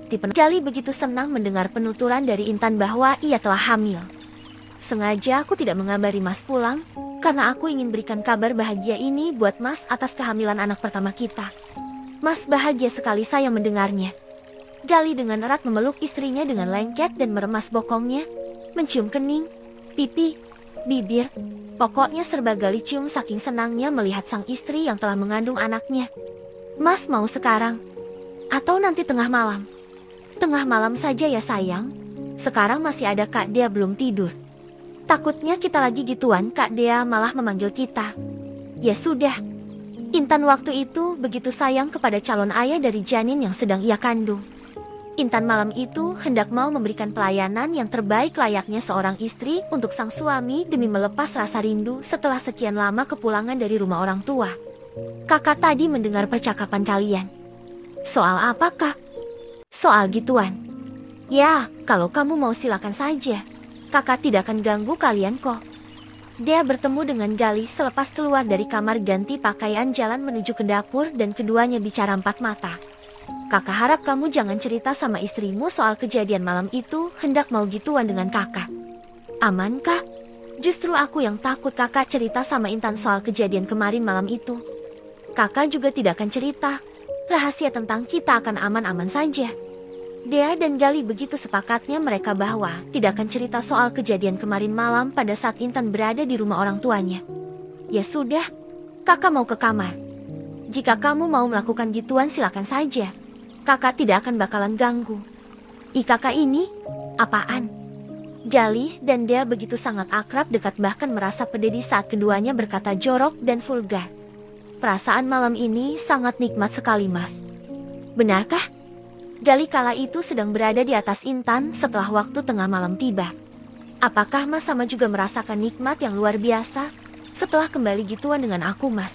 Gali begitu senang mendengar penuturan dari Intan bahwa ia telah hamil. Sengaja aku tidak mengabari Mas pulang, karena aku ingin berikan kabar bahagia ini buat Mas atas kehamilan anak pertama kita. Mas bahagia sekali saya mendengarnya. Gali dengan erat memeluk istrinya dengan lengket dan meremas bokongnya, mencium kening, pipi, bibir. Pokoknya serba Gali cium saking senangnya melihat sang istri yang telah mengandung anaknya. Mas mau sekarang? Atau nanti tengah malam? Tengah malam saja ya sayang. Sekarang masih ada Kak Dea belum tidur. Takutnya kita lagi gituan Kak Dea malah memanggil kita. Ya sudah. Intan waktu itu begitu sayang kepada calon ayah dari janin yang sedang ia kandung. Intan malam itu hendak mau memberikan pelayanan yang terbaik layaknya seorang istri untuk sang suami demi melepas rasa rindu setelah sekian lama kepulangan dari rumah orang tua. Kakak tadi mendengar percakapan kalian. Soal apa Kak? Soal gituan. Ya, kalau kamu mau silakan saja. Kakak tidak akan ganggu kalian kok. Dia bertemu dengan Gali selepas keluar dari kamar ganti pakaian jalan menuju ke dapur dan keduanya bicara empat mata. Kakak harap kamu jangan cerita sama istrimu soal kejadian malam itu hendak mau gituan dengan kakak. Aman kak? Justru aku yang takut kakak cerita sama Intan soal kejadian kemarin malam itu. Kakak juga tidak akan cerita. Rahasia tentang kita akan aman-aman saja. Dea dan Gali begitu sepakatnya mereka bahwa tidak akan cerita soal kejadian kemarin malam pada saat Intan berada di rumah orang tuanya. Ya sudah, kakak mau ke kamar. Jika kamu mau melakukan gituan silakan saja. Kakak tidak akan bakalan ganggu. Kakak ini, apaan? Gali dan Dea begitu sangat akrab dekat bahkan merasa pededi saat keduanya berkata jorok dan vulgar. Perasaan malam ini sangat nikmat sekali mas. Benarkah? Gali kala itu sedang berada di atas Intan setelah waktu tengah malam tiba. Apakah mas sama juga merasakan nikmat yang luar biasa setelah kembali gituan dengan aku mas?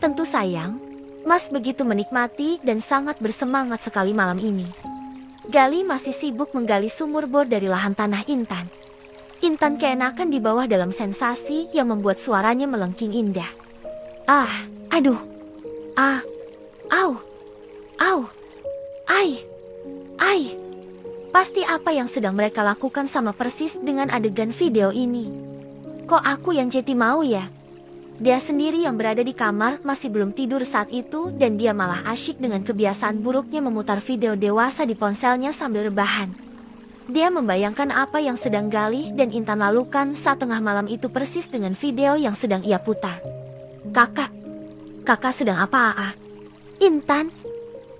Tentu sayang, mas begitu menikmati dan sangat bersemangat sekali malam ini. Gali masih sibuk menggali sumur bor dari lahan tanah Intan. Intan keenakan di bawah dalam sensasi yang membuat suaranya melengking indah. Ah, aduh, ah, au, au. Ai, pasti apa yang sedang mereka lakukan sama persis dengan adegan video ini. Kok aku yang jadi mau ya? Dia sendiri yang berada di kamar masih belum tidur saat itu dan dia malah asyik dengan kebiasaan buruknya memutar video dewasa di ponselnya sambil rebahan. Dia membayangkan apa yang sedang Gali dan Intan lakukan saat tengah malam itu persis dengan video yang sedang ia putar. Kakak sedang apa? Intan?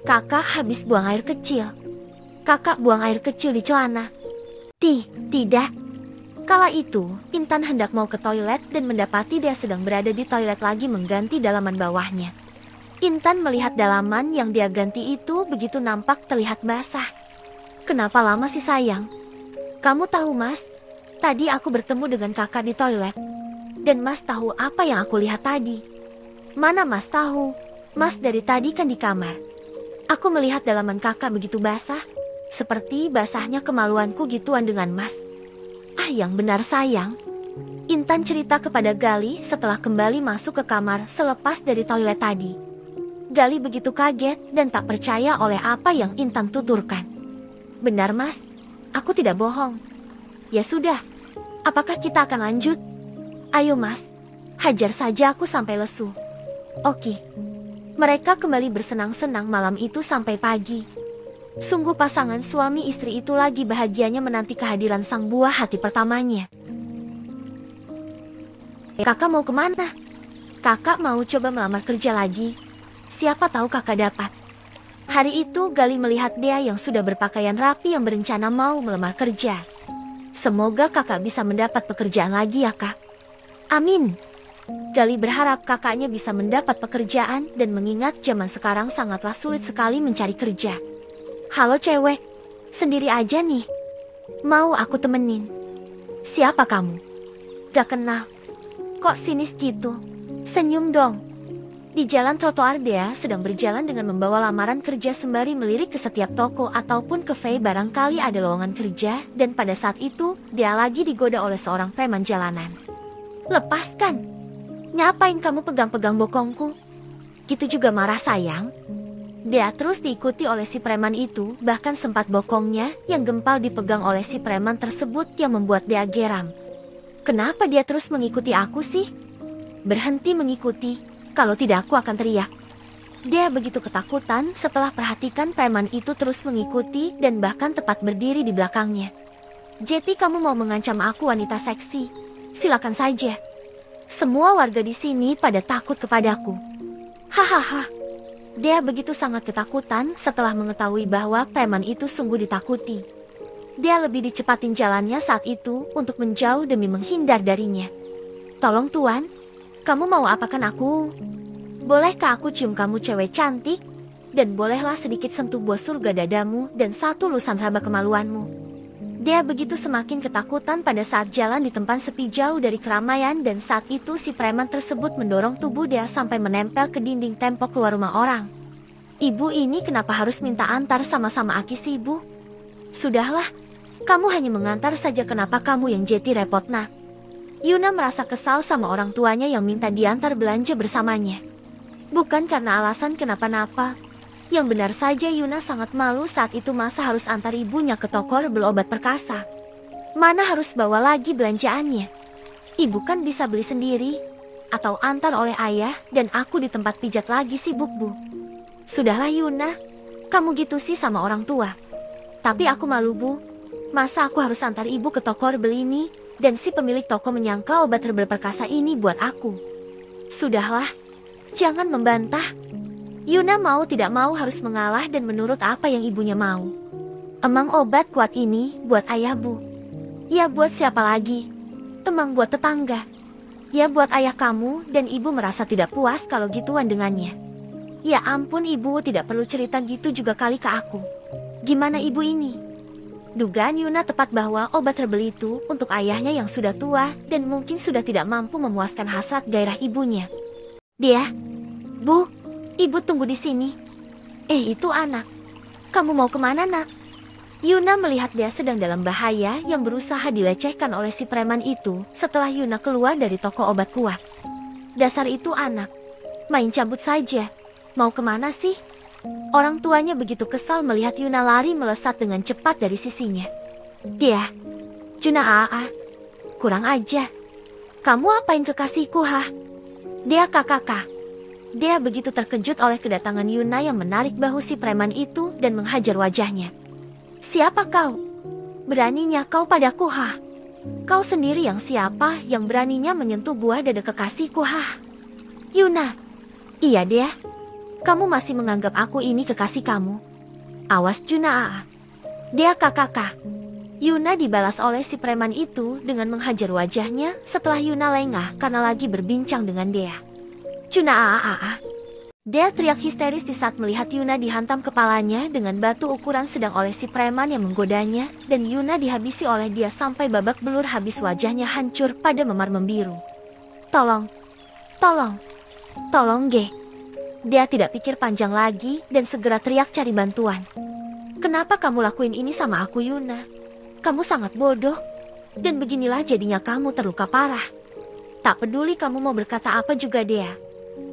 Kakak habis buang air kecil. Kakak buang air kecil di celana. Tidak. Kala itu, Intan hendak mau ke toilet dan mendapati dia sedang berada di toilet lagi mengganti dalaman bawahnya. Intan melihat dalaman yang dia ganti itu begitu nampak terlihat basah. Kenapa lama sih sayang? Kamu tahu mas, tadi aku bertemu dengan kakak di toilet. Dan mas tahu apa yang aku lihat tadi? Mana mas tahu? Mas dari tadi kan di kamar. Aku melihat dalaman kakak begitu basah, seperti basahnya kemaluanku gituan dengan mas. Yang benar sayang. Intan cerita kepada Gali setelah kembali masuk ke kamar selepas dari toilet tadi. Gali begitu kaget dan tak percaya oleh apa yang Intan tuturkan. Benar mas, aku tidak bohong. Ya sudah, apakah kita akan lanjut? Ayo mas, hajar saja aku sampai lesu. Oke. Mereka kembali bersenang-senang malam itu sampai pagi. Sungguh pasangan suami istri itu lagi bahagianya menanti kehadiran sang buah hati pertamanya. Kakak mau kemana? Kakak mau coba melamar kerja lagi. Siapa tahu kakak dapat. Hari itu Gali melihat Dea yang sudah berpakaian rapi yang berencana mau melamar kerja. Semoga kakak bisa mendapat pekerjaan lagi ya kak. Amin. Gali berharap kakaknya bisa mendapat pekerjaan dan mengingat zaman sekarang sangatlah sulit sekali mencari kerja. Halo cewek, sendiri aja nih. Mau aku temenin? Siapa kamu? Gak kenal. Kok sinis gitu? Senyum dong. Di jalan trotoar Dea sedang berjalan dengan membawa lamaran kerja sembari melirik ke setiap toko ataupun kafe barangkali ada lowongan kerja dan pada saat itu dia lagi digoda oleh seorang preman jalanan. Lepaskan. Ngapain kamu pegang-pegang bokongku? Gitu juga marah sayang? Dia terus diikuti oleh si preman itu, bahkan sempat bokongnya yang gempal dipegang oleh si preman tersebut yang membuat dia geram. Kenapa dia terus mengikuti aku sih? Berhenti mengikuti, kalau tidak aku akan teriak. Dia begitu ketakutan setelah perhatikan preman itu terus mengikuti dan bahkan tepat berdiri di belakangnya. Jetty, kamu mau mengancam aku, wanita seksi? Silakan saja. Semua warga di sini pada takut kepadaku. Hahaha. Dia begitu sangat ketakutan setelah mengetahui bahwa preman itu sungguh ditakuti. Dia lebih dicepatin jalannya saat itu untuk menjauh demi menghindar darinya. Tolong tuan, kamu mau apakan aku? Bolehkah aku cium kamu, cewek cantik? Dan bolehlah sedikit sentuh buah surga dadamu dan satu lusan raba kemaluanmu. Dia begitu semakin ketakutan pada saat jalan di tempat sepi jauh dari keramaian, dan saat itu si preman tersebut mendorong tubuh dia sampai menempel ke dinding tembok luar rumah orang. Ibu ini kenapa harus minta antar sama-sama Aki sih, ibu? Sudahlah, kamu hanya mengantar saja, kenapa kamu yang jadi repot, nah? Yuna merasa kesal sama orang tuanya yang minta diantar belanja bersamanya. Bukan karena alasan kenapa-napa. Yang benar saja Yuna sangat malu saat itu, masa harus antar ibunya ke toko herbal obat perkasa. Mana harus bawa lagi belanjaannya. Ibu kan bisa beli sendiri. Atau antar oleh ayah, dan aku di tempat pijat lagi sibuk, Bu. Sudahlah Yuna, kamu gitu sih sama orang tua. Tapi aku malu, Bu. Masa aku harus antar ibu ke toko herbal ini, dan si pemilik toko menyangka obat herbal perkasa ini buat aku. Sudahlah, jangan membantah. Yuna mau tidak mau harus mengalah dan menurut apa yang ibunya mau. Emang obat kuat ini buat ayah, Bu? Ya buat siapa lagi? Emang buat tetangga? Ya buat ayah kamu, dan ibu merasa tidak puas kalau gituan dengannya. Ya ampun ibu, tidak perlu cerita gitu juga kali ke aku. Gimana ibu ini? Dugaan Yuna tepat bahwa obat herbal itu untuk ayahnya yang sudah tua dan mungkin sudah tidak mampu memuaskan hasrat gairah ibunya. Dia, Bu, ibu tunggu di sini. Itu anak. Kamu mau kemana, nak? Yuna melihat dia sedang dalam bahaya yang berusaha dilecehkan oleh si preman itu setelah Yuna keluar dari toko obat kuat. Dasar itu anak. Main cabut saja. Mau kemana sih? Orang tuanya begitu kesal melihat Yuna lari melesat dengan cepat dari sisinya. Dia, Juna Aa, kurang aja. Kamu apain kekasihku, hah? Dia kakak. Dia begitu terkejut oleh kedatangan Yuna yang menarik bahu si preman itu dan menghajar wajahnya. Siapa kau? Beraninya kau padaku, hah? Kau sendiri yang siapa yang beraninya menyentuh buah dada kekasihku, hah? Yuna. Iya dia. Kamu masih menganggap aku ini kekasih kamu? Awas Juna. Dia kakak. Yuna dibalas oleh si preman itu dengan menghajar wajahnya setelah Yuna lengah karena lagi berbincang dengan dia. Juna. Dia teriak histeris di saat melihat Yuna dihantam kepalanya dengan batu ukuran sedang oleh si preman yang menggodanya, dan Yuna dihabisi oleh dia sampai babak belur habis, wajahnya hancur pada memar membiru. Tolong, Ge. Dia tidak pikir panjang lagi dan segera teriak cari bantuan. Kenapa kamu lakuin ini sama aku, Yuna? Kamu sangat bodoh, dan beginilah jadinya kamu terluka parah. Tak peduli kamu mau berkata apa juga dia.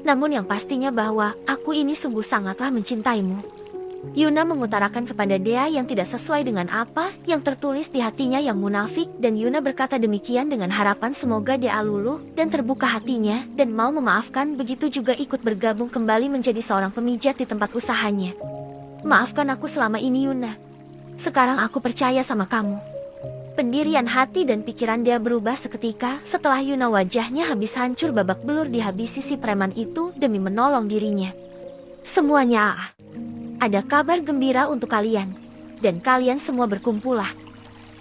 Namun yang pastinya bahwa aku ini sungguh sangatlah mencintaimu. Yuna mengutarakan kepada dia yang tidak sesuai dengan apa yang tertulis di hatinya yang munafik, dan Yuna berkata demikian dengan harapan semoga dia luluh dan terbuka hatinya dan mau memaafkan, begitu juga ikut bergabung kembali menjadi seorang pemijat di tempat usahanya. Maafkan aku selama ini, Yuna. Sekarang aku percaya sama kamu. Pendirian hati dan pikiran dia berubah seketika setelah Yuna wajahnya habis hancur babak belur dihabisi si preman itu demi menolong dirinya. Semuanya, ada kabar gembira untuk kalian. Dan kalian semua berkumpullah.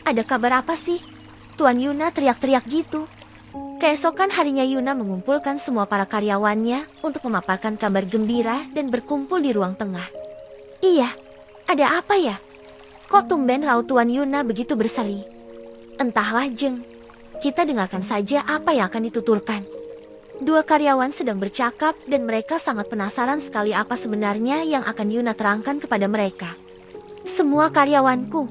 Ada kabar apa sih? Tuan Yuna teriak-teriak gitu. Keesokan harinya Yuna mengumpulkan semua para karyawannya untuk memaparkan kabar gembira dan berkumpul di ruang tengah. Iya, ada apa ya? Kok tumben raut Tuan Yuna begitu berseri? Entahlah Jeng, kita dengarkan saja apa yang akan dituturkan. Dua karyawan sedang bercakap dan mereka sangat penasaran sekali apa sebenarnya yang akan Yuna terangkan kepada mereka. Semua karyawanku,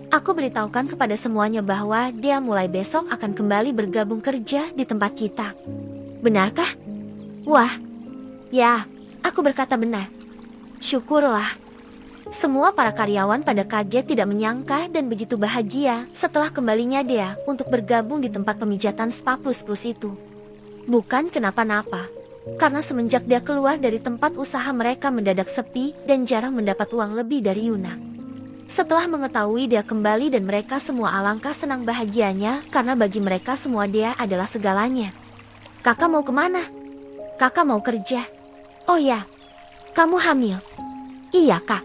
aku beritahukan kepada semuanya bahwa dia mulai besok akan kembali bergabung kerja di tempat kita. Benarkah? Wah, ya, aku berkata benar. Syukurlah. Semua para karyawan pada kaget tidak menyangka dan begitu bahagia setelah kembalinya dia untuk bergabung di tempat pemijatan spa plus-plus itu. Bukan kenapa-napa, karena semenjak dia keluar dari tempat usaha mereka mendadak sepi dan jarang mendapat uang lebih dari Yuna. Setelah mengetahui dia kembali dan mereka semua alangkah senang bahagianya karena bagi mereka semua dia adalah segalanya. Kakak mau kemana? Kakak mau kerja. Oh ya, kamu hamil? Iya kak.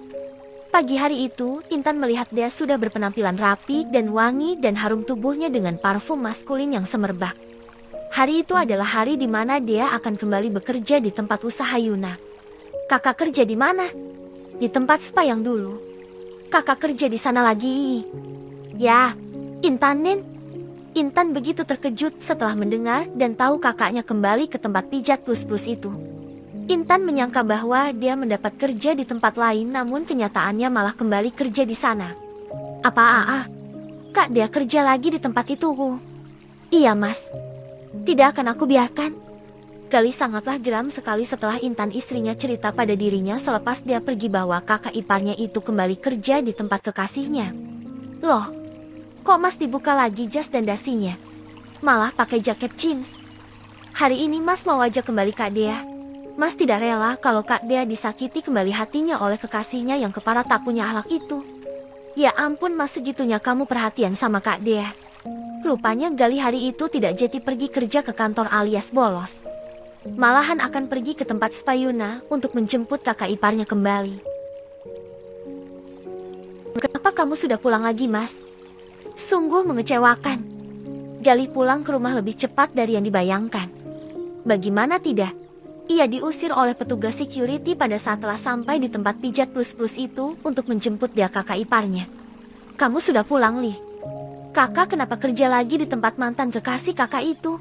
Pagi hari itu, Intan melihat dia sudah berpenampilan rapi dan wangi dan harum tubuhnya dengan parfum maskulin yang semerbak. Hari itu adalah hari di mana dia akan kembali bekerja di tempat usaha Yuna. Kakak kerja di mana? Di tempat spa yang dulu. Kakak kerja di sana lagi. Ya, Intan Nen. Intan begitu terkejut setelah mendengar dan tahu kakaknya kembali ke tempat pijat plus-plus itu. Intan menyangka bahwa dia mendapat kerja di tempat lain, namun kenyataannya malah kembali kerja di sana. Apa? Kak, dia kerja lagi di tempat itu? Iya mas. Tidak akan aku biarkan. Gali sangatlah geram sekali setelah Intan istrinya cerita pada dirinya selepas dia pergi bahwa kakak iparnya itu kembali kerja di tempat kekasihnya. Loh, kok mas dibuka lagi jas dan dasinya? Malah pakai jaket jeans. Hari ini mas mau aja kembali Kak Dea. Mas tidak rela kalau Kak Dea disakiti kembali hatinya oleh kekasihnya yang kepara tak punya akhlak itu. Ya ampun mas, segitunya kamu perhatian sama Kak Dea. Rupanya Gali hari itu tidak jadi pergi kerja ke kantor alias bolos. Malahan akan pergi ke tempat spa Yuna untuk menjemput kakak iparnya kembali. Kenapa kamu sudah pulang lagi mas? Sungguh mengecewakan. Gali pulang ke rumah lebih cepat dari yang dibayangkan. Bagaimana tidak? Ia diusir oleh petugas security pada saat telah sampai di tempat pijat plus-plus itu untuk menjemput dia kakak iparnya. Kamu sudah pulang, Li? Kakak kenapa kerja lagi di tempat mantan kekasih kakak itu?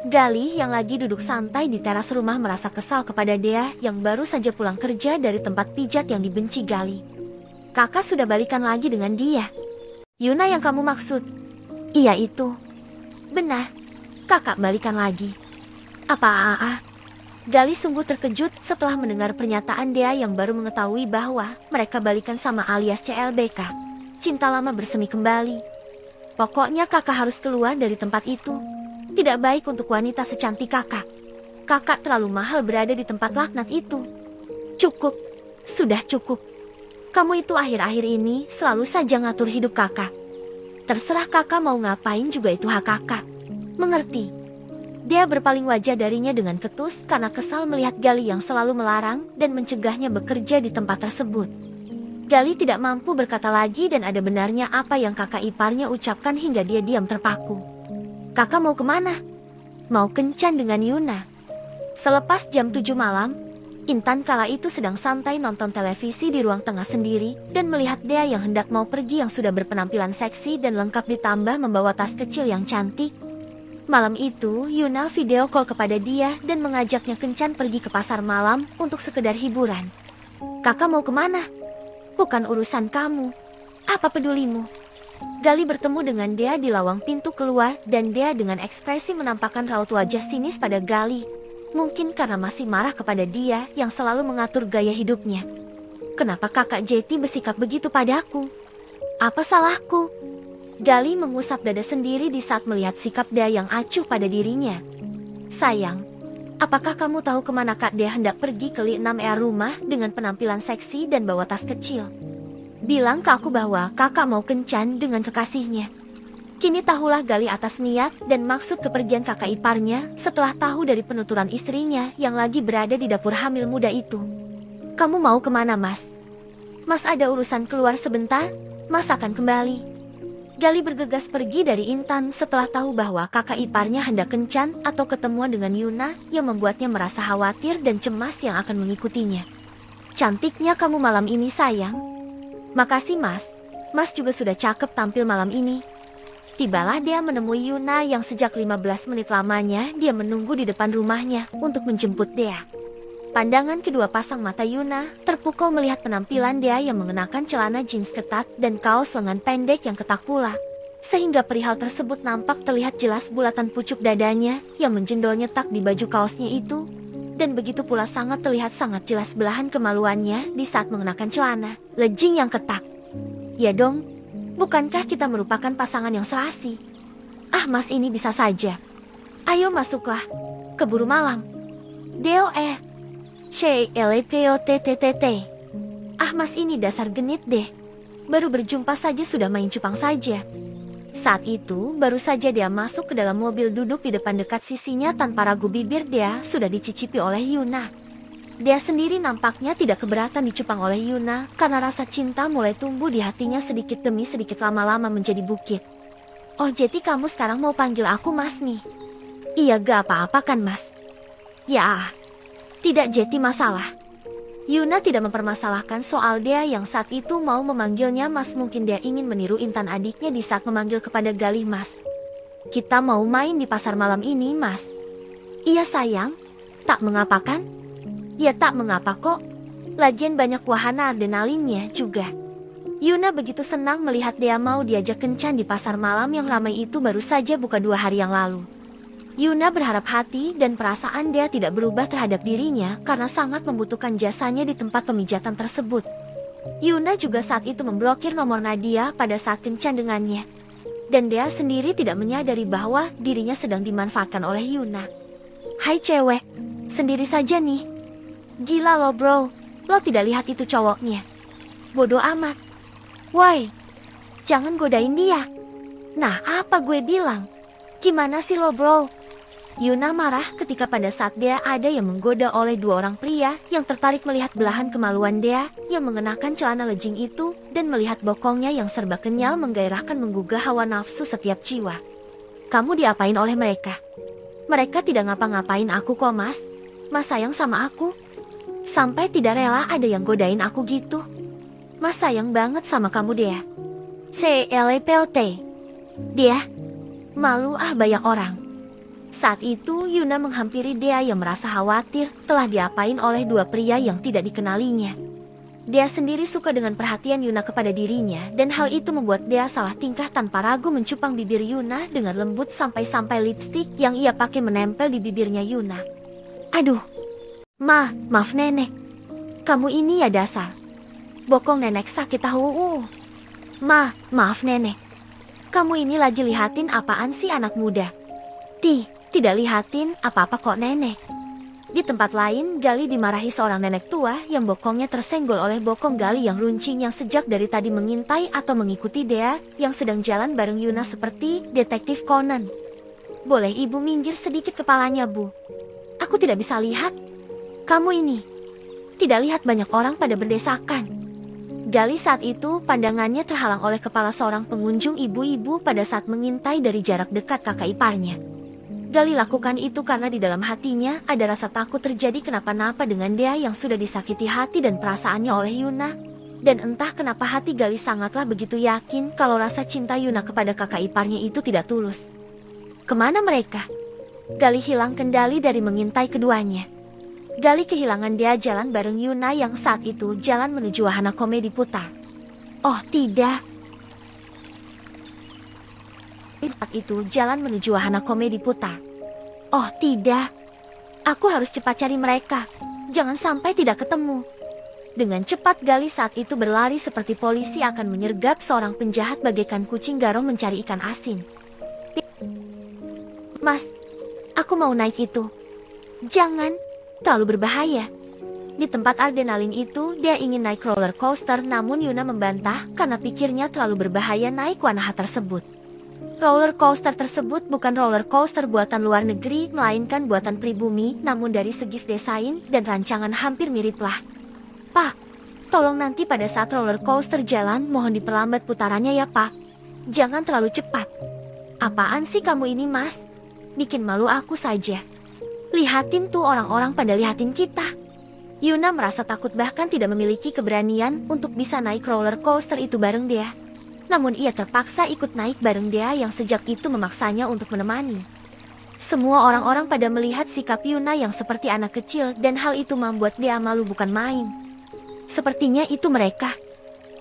Gali yang lagi duduk santai di teras rumah merasa kesal kepada Dea yang baru saja pulang kerja dari tempat pijat yang dibenci Gali. Kakak sudah balikan lagi dengan dia. Yuna yang kamu maksud? Iya itu. Benar, kakak balikan lagi. Apa? Gali sungguh terkejut setelah mendengar pernyataan Dea yang baru mengetahui bahwa mereka balikan sama alias CLBK. Cinta lama bersemi kembali. Pokoknya kakak harus keluar dari tempat itu. Tidak baik untuk wanita secantik kakak. Kakak terlalu mahal berada di tempat laknat itu. Cukup, sudah cukup. Kamu itu akhir-akhir ini selalu saja ngatur hidup kakak. Terserah kakak mau ngapain juga itu hak kakak. Mengerti? Dia berpaling wajah darinya dengan ketus karena kesal melihat Gali yang selalu melarang dan mencegahnya bekerja di tempat tersebut. Gali tidak mampu berkata lagi dan ada benarnya apa yang kakak iparnya ucapkan hingga dia diam terpaku. Kakak mau kemana? Mau kencan dengan Yuna. Selepas jam 7 malam, Intan kala itu sedang santai nonton televisi di ruang tengah sendiri dan melihat Dea yang hendak mau pergi yang sudah berpenampilan seksi dan lengkap ditambah membawa tas kecil yang cantik. Malam itu, Yuna video call kepada dia dan mengajaknya kencan pergi ke pasar malam untuk sekedar hiburan. Kakak mau kemana? Bukan urusan kamu. Apa pedulimu? Gali bertemu dengan Dea di lawang pintu keluar dan Dea dengan ekspresi menampakkan raut wajah sinis pada Gali. Mungkin karena masih marah kepada dia yang selalu mengatur gaya hidupnya. Kenapa kakak Jeti bersikap begitu padaku? Apa salahku? Gali mengusap dada sendiri di saat melihat sikap Dea yang acuh pada dirinya. Sayang, apakah kamu tahu kemana Kak Dea hendak pergi ke Li6R rumah dengan penampilan seksi dan bawa tas kecil? Bilang ke aku bahwa kakak mau kencan dengan kekasihnya. Kini tahulah Gali atas niat dan maksud kepergian kakak iparnya setelah tahu dari penuturan istrinya yang lagi berada di dapur hamil muda itu. Kamu mau kemana mas? Mas ada urusan keluar sebentar, mas akan kembali. Gali bergegas pergi dari Intan setelah tahu bahwa kakak iparnya hendak kencan atau ketemuan dengan Yuna yang membuatnya merasa khawatir dan cemas yang akan mengikutinya. Cantiknya kamu malam ini sayang. Makasih mas, mas juga sudah cakep tampil malam ini. Tibalah dia menemui Yuna yang sejak 15 menit lamanya dia menunggu di depan rumahnya untuk menjemput Dea. Pandangan kedua pasang mata Yuna terpukau melihat penampilan Dea yang mengenakan celana jeans ketat dan kaos lengan pendek yang ketat pula. Sehingga perihal tersebut nampak terlihat jelas bulatan pucuk dadanya yang menjendol nyetak di baju kaosnya itu. Dan begitu pula terlihat sangat jelas belahan kemaluannya di saat mengenakan celana legging yang ketat. Ya dong, bukankah kita merupakan pasangan yang serasi? Ah, Mas ini bisa saja. Ayo masuklah, keburu malam. DOE. CLPOTTT. Ah, Mas ini dasar genit deh. Baru berjumpa saja sudah main cupang saja. Saat itu, baru saja dia masuk ke dalam mobil duduk di depan dekat sisinya tanpa ragu bibir dia sudah dicicipi oleh Yuna. Dia sendiri nampaknya tidak keberatan dicupang oleh Yuna karena rasa cinta mulai tumbuh di hatinya sedikit demi sedikit lama-lama menjadi bukit. Oh, jadi kamu sekarang mau panggil aku Mas nih? Iya, gak apa-apa kan Mas? Ya, tidak jadi masalah. Yuna tidak mempermasalahkan soal dia yang saat itu mau memanggilnya Mas. Mungkin dia ingin meniru Intan adiknya di saat memanggil kepada Galih Mas. Kita mau main di pasar malam ini Mas. Iya sayang, tak mengapa kan? Ya tak mengapa kok. Lagian banyak wahana adrenalinnya juga. Yuna begitu senang melihat dia mau diajak kencan di pasar malam yang ramai itu baru saja buka 2 hari yang lalu. Yuna berharap hati dan perasaan dia tidak berubah terhadap dirinya karena sangat membutuhkan jasanya di tempat pemijatan tersebut. Yuna juga saat itu memblokir nomor Nadia pada saat kencan dengannya. Dan dia sendiri tidak menyadari bahwa dirinya sedang dimanfaatkan oleh Yuna. Hai cewek, sendiri saja nih. Gila lo bro, lo tidak lihat itu cowoknya. Bodoh amat. Woi, jangan godain dia. Nah, apa gue bilang? Gimana sih lo bro? Yuna marah ketika pada saat dia ada yang menggoda oleh 2 orang pria yang tertarik melihat belahan kemaluan dia yang mengenakan celana legging itu dan melihat bokongnya yang serba kenyal menggairahkan menggugah hawa nafsu setiap jiwa. Kamu diapain oleh mereka? Mereka tidak ngapa-ngapain aku kok Mas. Mas sayang sama aku. Sampai tidak rela ada yang godain aku gitu. Mas sayang banget sama kamu dia. CLPOT. Dia. Malu ah banyak orang. Saat itu Yuna menghampiri dia yang merasa khawatir telah diapain oleh 2 pria yang tidak dikenalinya. Dia sendiri suka dengan perhatian Yuna kepada dirinya dan hal itu membuat dia salah tingkah tanpa ragu mencupang bibir Yuna dengan lembut sampai-sampai lipstik yang ia pakai menempel di bibirnya Yuna. Aduh, maaf nenek. Kamu ini ya dasar. Bokong nenek sakit tahu. Maaf nenek. Kamu ini lagi lihatin apaan sih anak muda? Tidak lihatin apa-apa kok nenek. Di tempat lain, Galih dimarahi seorang nenek tua yang bokongnya tersenggol oleh bokong Galih yang runcing yang sejak dari tadi mengintai atau mengikuti dia yang sedang jalan bareng Yuna seperti detektif Conan. Boleh ibu minggir sedikit kepalanya bu? Aku tidak bisa lihat. Kamu ini tidak lihat banyak orang pada berdesakan. Galih saat itu pandangannya terhalang oleh kepala seorang pengunjung ibu-ibu pada saat mengintai dari jarak dekat kakak iparnya. Galih lakukan itu karena di dalam hatinya ada rasa takut terjadi kenapa-napa dengan dia yang sudah disakiti hati dan perasaannya oleh Yuna. Dan entah kenapa hati Galih sangatlah begitu yakin kalau rasa cinta Yuna kepada kakak iparnya itu tidak tulus. Kemana mereka? Galih hilang kendali dari mengintai keduanya. Galih kehilangan dia jalan bareng Yuna yang saat itu jalan menuju wahana komedi putar. Oh tidak. Saat itu jalan menuju wahana komedi putar. Oh tidak. Aku harus cepat cari mereka. Jangan sampai tidak ketemu. Dengan cepat Galih saat itu berlari seperti polisi akan menyergap seorang penjahat bagaikan kucing garong mencari ikan asin. Mas, aku mau naik itu. Jangan, terlalu berbahaya. Di tempat adrenalin itu dia ingin naik roller coaster namun Yuna membantah karena pikirnya terlalu berbahaya naik wahana tersebut. Roller coaster tersebut bukan roller coaster buatan luar negeri, melainkan buatan pribumi, namun dari segi desain dan rancangan hampir miriplah. Pak, tolong nanti pada saat roller coaster jalan, mohon diperlambat putarannya ya Pak. Jangan terlalu cepat. Apaan sih kamu ini Mas? Bikin malu aku saja. Lihatin tuh orang-orang pada lihatin kita. Yuna merasa takut bahkan tidak memiliki keberanian untuk bisa naik roller coaster itu bareng dia. Namun ia terpaksa ikut naik bareng dia yang sejak itu memaksanya untuk menemani. Semua orang-orang pada melihat sikap Yuna yang seperti anak kecil dan hal itu membuat dia malu bukan main. Sepertinya itu mereka.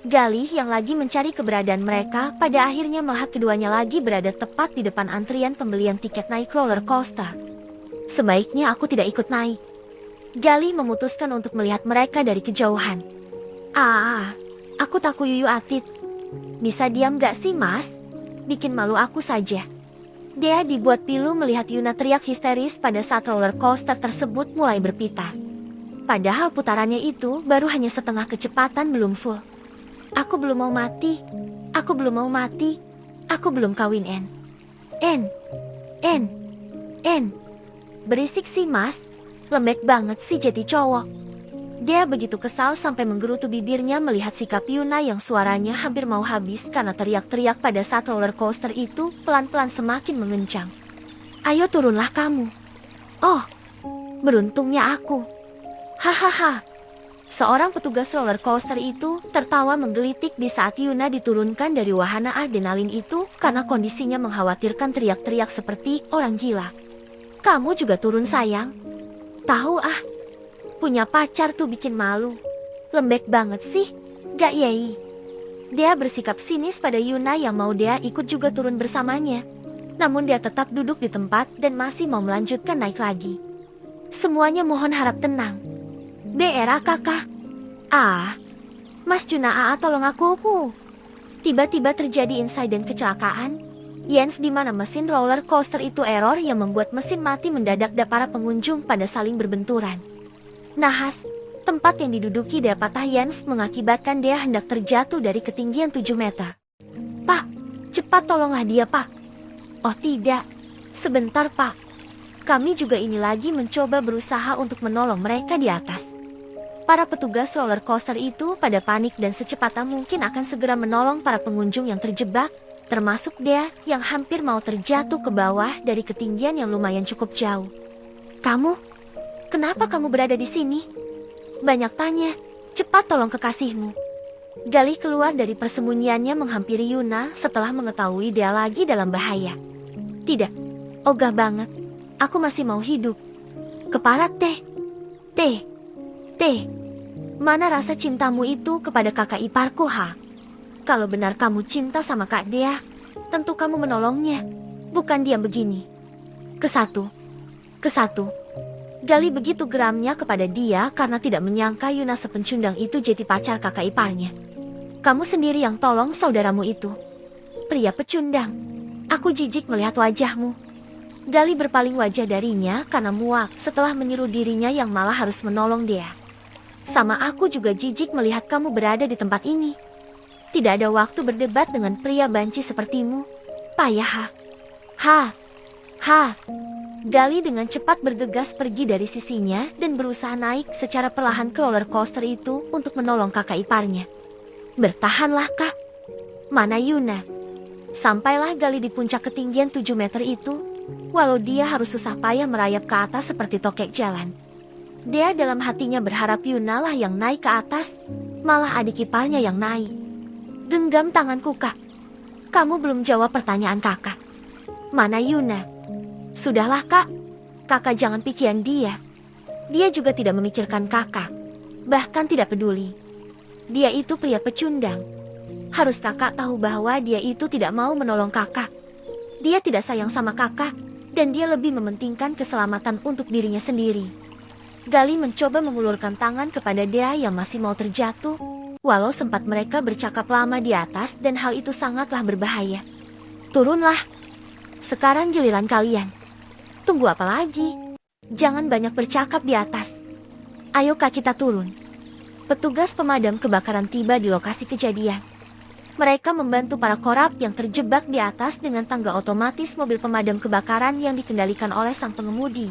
Galih yang lagi mencari keberadaan mereka pada akhirnya melihat keduanya lagi berada tepat di depan antrian pembelian tiket naik roller coaster. Sebaiknya aku tidak ikut naik. Gali memutuskan untuk melihat mereka dari kejauhan. Aku takut Yuyu Atit. Bisa diam gak sih, Mas? Bikin malu aku saja. Dia dibuat pilu melihat Yuna teriak histeris pada saat roller coaster tersebut mulai berpita. Padahal putarannya itu baru hanya setengah kecepatan, belum full. Aku belum mau mati. Aku belum mau mati. Aku belum kawin, En. Berisik sih, Mas. Lembek banget sih jadi cowok. Dia begitu kesal sampai menggerutu bibirnya melihat sikap Yuna yang suaranya hampir mau habis karena teriak-teriak pada saat roller coaster itu pelan-pelan semakin mengencang. Ayo turunlah kamu. Oh, beruntungnya aku. Hahaha. Seorang petugas roller coaster itu tertawa menggelitik di saat Yuna diturunkan dari wahana adrenalin itu karena kondisinya mengkhawatirkan, teriak-teriak seperti orang gila. Kamu juga turun, sayang. Tahu punya pacar tuh bikin malu. Lembek banget sih, gak yei. Dia bersikap sinis pada Yuna yang mau dia ikut juga turun bersamanya. Namun dia tetap duduk di tempat dan masih mau melanjutkan naik lagi. Semuanya mohon harap tenang. BRA kakak. Mas Juna, tolong aku. Tiba-tiba terjadi insiden kecelakaan. Yenf di mana mesin roller coaster itu error yang membuat mesin mati mendadak dan para pengunjung pada saling berbenturan. Nahas, tempat yang diduduki dia patah. Yenf mengakibatkan dia hendak terjatuh dari ketinggian 7 meter. Pak, cepat tolonglah dia, Pak. Oh tidak, sebentar Pak. Kami juga ini lagi mencoba berusaha untuk menolong mereka di atas. Para petugas roller coaster itu pada panik dan secepatnya mungkin akan segera menolong para pengunjung yang terjebak, termasuk dia yang hampir mau terjatuh ke bawah dari ketinggian yang lumayan cukup jauh. Kenapa kamu berada di sini? Banyak tanya, cepat tolong kekasihmu. Gali keluar dari persembunyiannya menghampiri Yuna setelah mengetahui dia lagi dalam bahaya. Tidak, ogah banget, aku masih mau hidup. Kepala Teh, mana rasa cintamu itu kepada kakak iparku, Kalau benar kamu cinta sama Kak Dea, tentu kamu menolongnya, bukan diam begini. Kesatu. Gali begitu geramnya kepada dia karena tidak menyangka Yuna sepencundang itu jadi pacar kakak iparnya. Kamu sendiri yang tolong saudaramu itu. Pria pecundang. Aku jijik melihat wajahmu. Gali berpaling wajah darinya karena muak setelah menyeru dirinya yang malah harus menolong dia. Sama aku juga jijik melihat kamu berada di tempat ini. Tidak ada waktu berdebat dengan pria banci sepertimu. Payah, Gali dengan cepat bergegas pergi dari sisinya dan berusaha naik secara perlahan ke roller coaster itu untuk menolong kakak iparnya. Bertahanlah, Kak. Mana Yuna? Sampailah Gali di puncak ketinggian 7 meter itu, walau dia harus susah payah merayap ke atas seperti tokek jalan. Dia dalam hatinya berharap Yuna lah yang naik ke atas, malah adik iparnya yang naik. Genggam tanganku, Kak. Kamu belum jawab pertanyaan kakak. Mana Yuna? Sudahlah, Kak. Kakak jangan pikiran dia. Dia juga tidak memikirkan kakak. Bahkan tidak peduli. Dia itu pria pecundang. Harus kakak tahu bahwa dia itu tidak mau menolong kakak. Dia tidak sayang sama kakak, dan dia lebih mementingkan keselamatan untuk dirinya sendiri. Gali mencoba mengulurkan tangan kepada dia yang masih mau terjatuh, walau sempat mereka bercakap lama di atas dan hal itu sangatlah berbahaya. Turunlah. Sekarang giliran kalian. Tunggu apa lagi? Jangan banyak bercakap di atas. Ayo Kak, kita turun. Petugas pemadam kebakaran tiba di lokasi kejadian. Mereka membantu para korab yang terjebak di atas dengan tangga otomatis mobil pemadam kebakaran yang dikendalikan oleh sang pengemudi.